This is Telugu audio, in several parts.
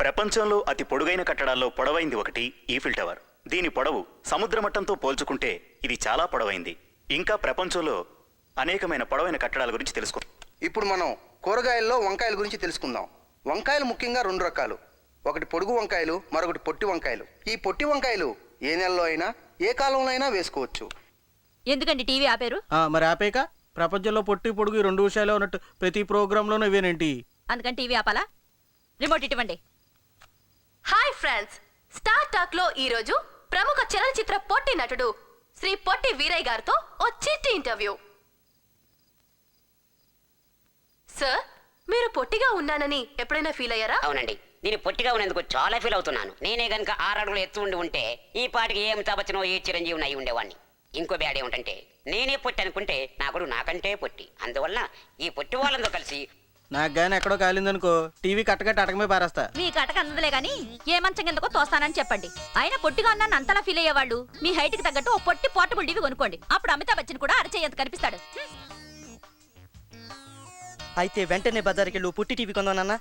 ప్రపంచంలో అతి పొడుగైన కట్టడాల్లో పొడవైంది ఒకటి ఈఫిల్ టవర్. దీని పొడవు సముద్ర మట్టంతో పోల్చుకుంటే ఇది చాలా పొడవైంది. ఇంకా ప్రపంచంలో అనేకమైన పొడవైన కట్టడాల గురించి తెలుసుకుందాం. ఇప్పుడు మనం కూరగాయల్లో వంకాయల గురించి తెలుసుకుందాం. వంకాయలు ముఖ్యంగా రెండు రకాలు. ఒకటి పొడుగు వంకాయలు, మరొకటి పొట్టి వంకాయలు. ఈ పొట్టి వంకాయలు ఏ నెలలో అయినా ఏ కాలంలో అయినా వేసుకోవచ్చు. ఎందుకండి టీవీ ఆపారు? మరి ఆపేక ప్రపంచంలో పొట్టి పొడుగు రెండు విషయాలు ఉన్నట్టు ప్రతి ప్రోగ్రాంలోనూ ఇవేనేంటి? అందుకని టీవీ ఆపాలా? రిమోట్ ఇవ్వండి. హాయ్ ఫ్రెండ్స్, స్టార్ టాక్ లో ఈ రోజు ప్రముఖ చలనచిత్ర పొట్టి నటుడు శ్రీ పొట్టి వీరయ్య గారితో ఓ చిట్టి ఇంటర్వ్యూ. సార్, మీరు పొట్టిగా ఉన్నానని ఎప్పుడైనా ఫీల్ అయ్యారా? అవునండి, నేను పొట్టిగా ఉన్నందుకు చాలా ఫీల్ అవుతున్నాను. నేనే గనుక 6 అడుగులు ఎత్తు ఉంటే ఈ పాటికి ఏ అమితాబ్ బచ్చనో ఏ చిరంజీవి అయి ఉండేవాడిని. ఇంకో బ్యాడ్ ఏమిటంటే నేనే పొట్టి అనుకుంటే నాకు నాకంటే పొట్టి. అందువల్ల ఈ పొట్టి వాళ్ళంతో కలిసి నాకు గాని ఎక్కడో కాలిందనుకో టీవీ కట్టకట్ట అటకమే పారేస్తా. మీ కటక అందలే గాని ఏ మంచం కిందకో తోస్తానని చెప్పండి. అయినా పొట్టిగా ఉన్నాను అంతలా ఫీల్ అయ్యేవాళ్ళు మీ హైట్ కి తగ్గట్టు ఓ పొట్టి పోర్టబుల్ టీవీ కొనుక్కోండి. అప్పుడు అమితాబ్ బచ్చన్ కూడా అరచేయంత కనిపిస్తాడు. అయితే వెంటనే బజార్కి పుట్టి టీవీ కొందానన్నా.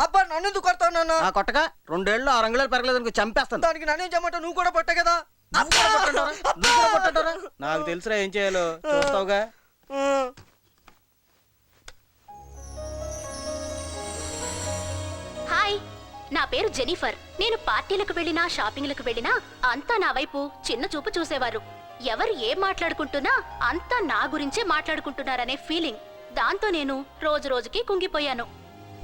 అబ్బా నన్ను ఎందుకు కొడతావు నాన్న? కొట్టగా 2 ఏళ్ళు 6 అంగుళాలు పెరగలేదు చంపేస్తాను. దానికి నన్నేం చేయమంటావు? నువ్వు కూడా పొట్ట కదా. నాకు తెలుసురా ఏం చేయాలో, చూస్తావుగా. హాయ్, నా పేరు జెనిఫర్. నేను పార్టీలకు వెళ్ళినా షాపింగ్లకు వెళ్ళినా అంతా నా వైపు చిన్న చూపు చూసేవారు. ఎవరు ఏం మాట్లాడుకుంటున్నా అంతా నా గురించే మాట్లాడుకుంటున్నారనే ఫీలింగ్. దాంతో నేను రోజు రోజుకి కుంగిపోయాను.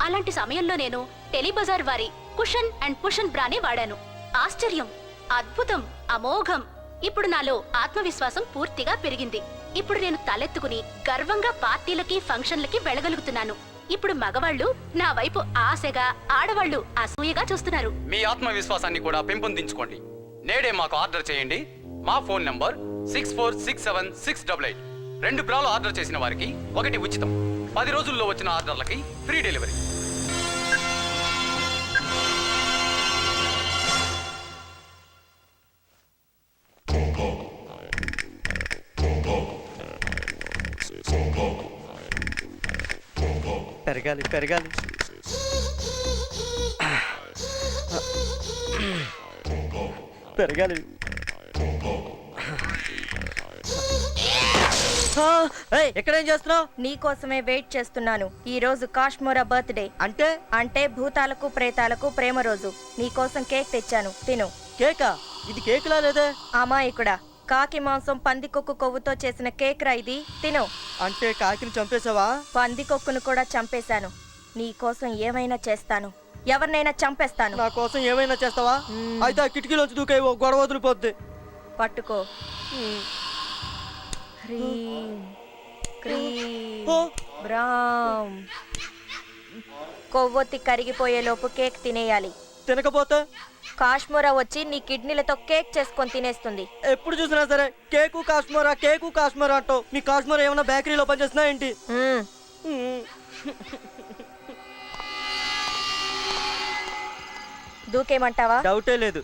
అలాంటి సమయంలో నేను టెలిబజార్ వారి కుషన్ అండ్ పుషన్ బ్రానే వాడాను. ఆశ్చర్యం, అద్భుతం, అమోఘం. ఇప్పుడు నాలో ఆత్మవిశ్వాసం పూర్తిగా పెరిగింది. ఇప్పుడు నేను తలెత్తుకుని గర్వంగా పార్టీలకి ఫంక్షన్లకి వెళ్ళగలుగుతున్నాను. ఇప్పుడు మగవాళ్ళు నా వైపు ఆశగా, ఆడవాళ్లు అసూయగా చూస్తున్నారు. మీ ఆత్మవిశ్వాసాన్ని కూడా పెంపొందించుకోండి. నేడే మాకు ఆర్డర్ చేయండి. మా ఫోన్ నంబర్ 64676688. 2 బ్రాలు ఆర్డర్ చేసిన వారికి 1 ఉచితం. 10 రోజుల్లో వచ్చిన ఆర్డర్లకి ఫ్రీ డెలివరీ. పెరగాలి పెరగాలి. పెరగాలి. ఎక్కడేం చేస్తున్నావు? నీకోసమే వెయిట్ చేస్తున్నాను. ఈ రోజు కాశ్మోరా బర్త్డే. అంటే అంటే భూతాలకు ప్రేతాలకు ప్రేమ రోజు. నీకోసం కేక్ తెచ్చాను, తిను. కేకా? ఇది కేకులా లేదే. అమాయకుడా, కాకి మాంసం పందికొక్కు కొవ్వుతో చేసిన కేక్ రా ఇది, తిను. అంటే కాకిని చంపేశావా? పందికొక్కును కూడా చంపేశాను. నీకోసం ఏమైనా చేస్తాను, ఎవరినైనా చంపేస్తాను. నా కోసం ఏమైనా చేస్తావా? అయితే ఆ కిటికీలోంచి దూకేవో, గొడవ వదిలిపోద్ది. పట్టుకో. హ్రీం క్రీం బ్రాం. కొవ్వొత్తి కరిగిపోయేలోపు కేక్ తినేయాలి. తినకపోతే కాశ్మోరా వచ్చి నీ కిడ్నీలతో కేక్ చేసుకొని తినేస్తుంది. ఎప్పుడు చూసినా సరే కేకు కాశ్మోరా కేకు కాశ్మోరా అంటావు. మీ కాశ్మోరా ఏమైనా బేకరీలో పనిచేస్తున్నా ఏంటి? దూకేమంటావా? డౌటే లేదు.